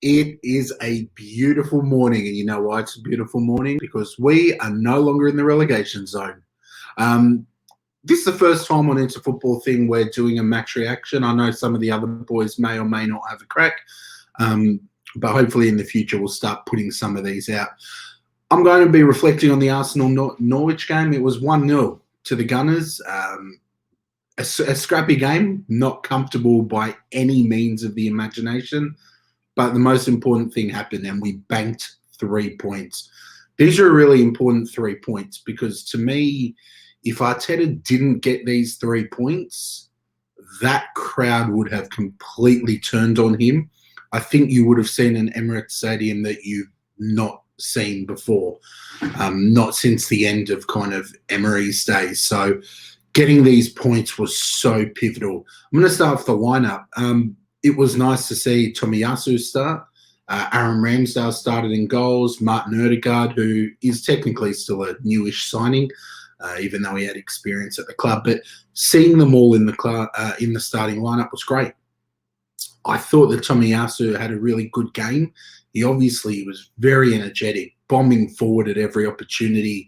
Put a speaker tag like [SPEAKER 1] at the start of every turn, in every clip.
[SPEAKER 1] It is a beautiful morning, and you know why it's a beautiful morning? Because we are no longer in the relegation zone. Um, this is the first time on Into Football thing we're doing a match reaction. I know some of the other boys may or may not have a crack, but hopefully in the future we'll start putting some of these out. I'm going to be reflecting on the Arsenal-Norwich game. It was 1-0 to the Gunners. A scrappy game, not comfortable by any means of the imagination. But the most important thing happened, and we banked 3 points. These are really important 3 points because, to me, if Arteta didn't get these 3 points, that crowd would have completely turned on him. I think you would have seen an Emirates Stadium that you've not seen before, not since the end of kind of Emery's days. So getting these points was so pivotal. I'm going to start with the lineup. It was nice to see Tomiyasu start. Aaron Ramsdale started in goals. Martin Odegaard, who is technically still a newish signing, even though he had experience at the club. But seeing them all in the starting lineup was great. I thought that Tomiyasu had a really good game. He obviously was very energetic, bombing forward at every opportunity.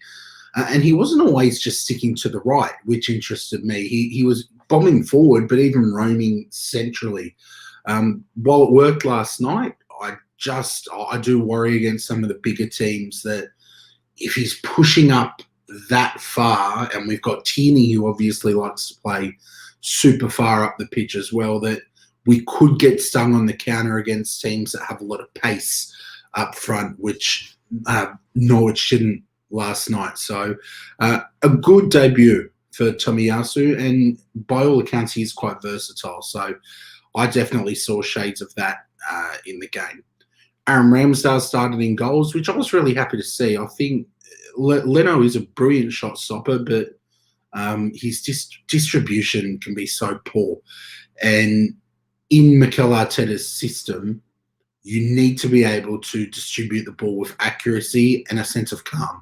[SPEAKER 1] And he wasn't always just sticking to the right, which interested me. He was bombing forward, but even roaming centrally. While it worked last night, I do worry against some of the bigger teams that if he's pushing up that far, and we've got Tierney, who obviously likes to play super far up the pitch as well, that we could get stung on the counter against teams that have a lot of pace up front, which Norwich didn't last night. So a good debut for Tomiyasu, and by all accounts, he's quite versatile. So I definitely saw shades of that in the game. Aaron Ramsdale started in goals, which I was really happy to see. I think Leno is a brilliant shot stopper, but his distribution can be so poor. And in Mikel Arteta's system, you need to be able to distribute the ball with accuracy and a sense of calm.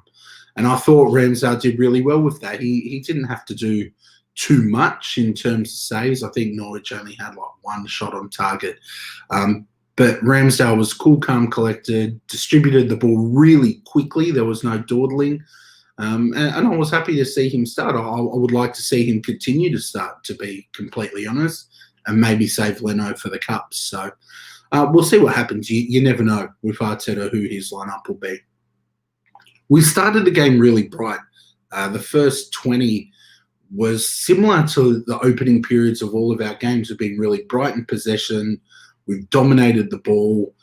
[SPEAKER 1] And I thought Ramsdale did really well with that. He didn't have to do too much in terms of saves. I think Norwich only had like one shot on target. But Ramsdale was cool, calm, collected, distributed the ball really quickly. There was no dawdling. And I was happy to see him start. I would like to see him continue to start, to be completely honest, and maybe save Leno for the Cups. So we'll see what happens. You never know with Arteta who his lineup will be. We started the game really bright. The first 20 was similar to the opening periods of all of our games. We've been really bright in possession. We've dominated the ball,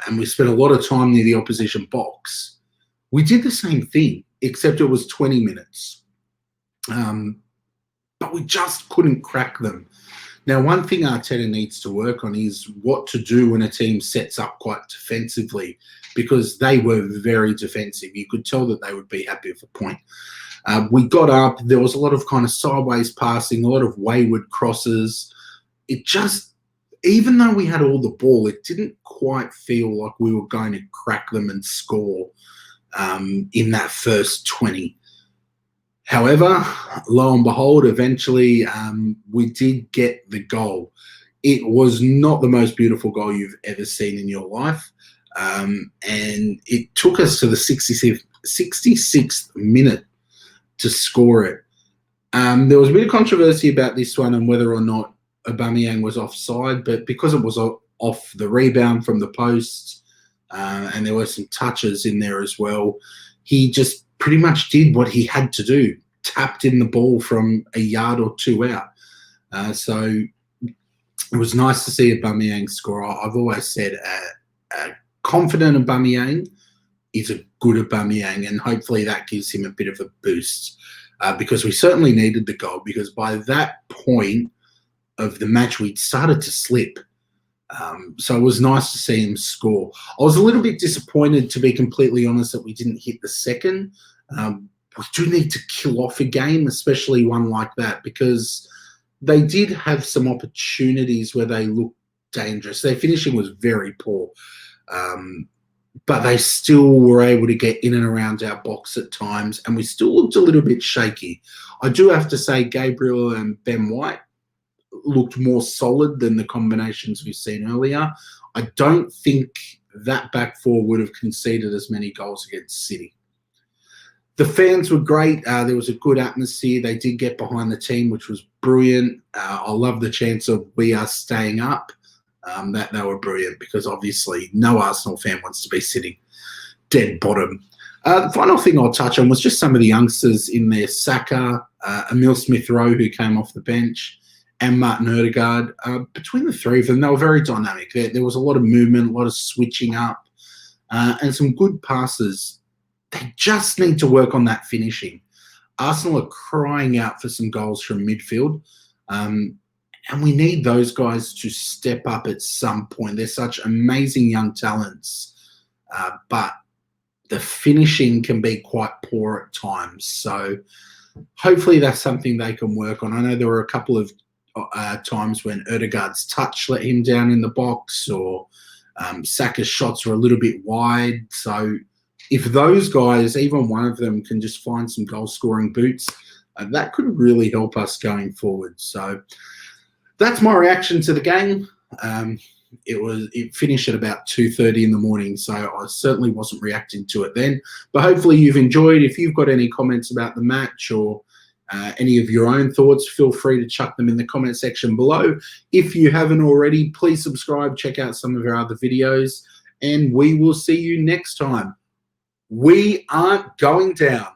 [SPEAKER 1] and we spent a lot of time near the opposition box. We did the same thing, except it was 20 minutes. But we just couldn't crack them. Now, one thing Arteta needs to work on is what to do when a team sets up quite defensively, because they were very defensive. You could tell that they would be happy with a point. We got up. There was a lot of kind of sideways passing, a lot of wayward crosses. It just, even though we had all the ball, it didn't quite feel like we were going to crack them and score in that first 20. However, lo and behold, eventually we did get the goal. It was not the most beautiful goal you've ever seen in your life. And it took us to the 66th minute to score it. There was a bit of controversy about this one and whether or not Aubameyang was offside, but because it was off the rebound from the post and there were some touches in there as well, he just pretty much did what he had to do, tapped in the ball from a yard or two out. So it was nice to see Aubameyang score. I've always said a confident Aubameyang is a good Aubameyang, and hopefully that gives him a bit of a boost because we certainly needed the goal, because by that point of the match we'd started to slip. So it was nice to see him score. I was a little bit disappointed, to be completely honest, that we didn't hit the second. We do need to kill off a game, especially one like that, because they did have some opportunities where they looked dangerous. Their finishing was very poor, but they still were able to get in and around our box at times, and we still looked a little bit shaky. I do have to say Gabriel and Ben White looked more solid than the combinations we've seen earlier. I don't think that back four would have conceded as many goals against City. The fans were great. There was a good atmosphere. They did get behind the team, which was brilliant. I love the chance of "we are staying up." That they were brilliant, because obviously no Arsenal fan wants to be sitting dead bottom. The final thing I'll touch on was just some of the youngsters in there. Saka, Emil Smith-Rowe, who came off the bench, and Martin Odegaard. Between the three of them, they were very dynamic. There was a lot of movement, a lot of switching up, and some good passes. They just need to work on that finishing. Arsenal are crying out for some goals from midfield, and we need those guys to step up at some point. They're such amazing young talents, but the finishing can be quite poor at times. So hopefully that's something they can work on. I know there were a couple of times when Odegaard's touch let him down in the box, or Saka's shots were a little bit wide. So if those guys, even one of them, can just find some goal-scoring boots, that could really help us going forward. So that's my reaction to the game. It finished at about 2:30 in the morning, so I certainly wasn't reacting to it then. But hopefully you've enjoyed. If you've got any comments about the match or any of your own thoughts, feel free to chuck them in the comment section below. If you haven't already, please subscribe, check out some of our other videos, and we will see you next time. We aren't going down.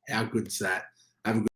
[SPEAKER 1] How good's that? Have a good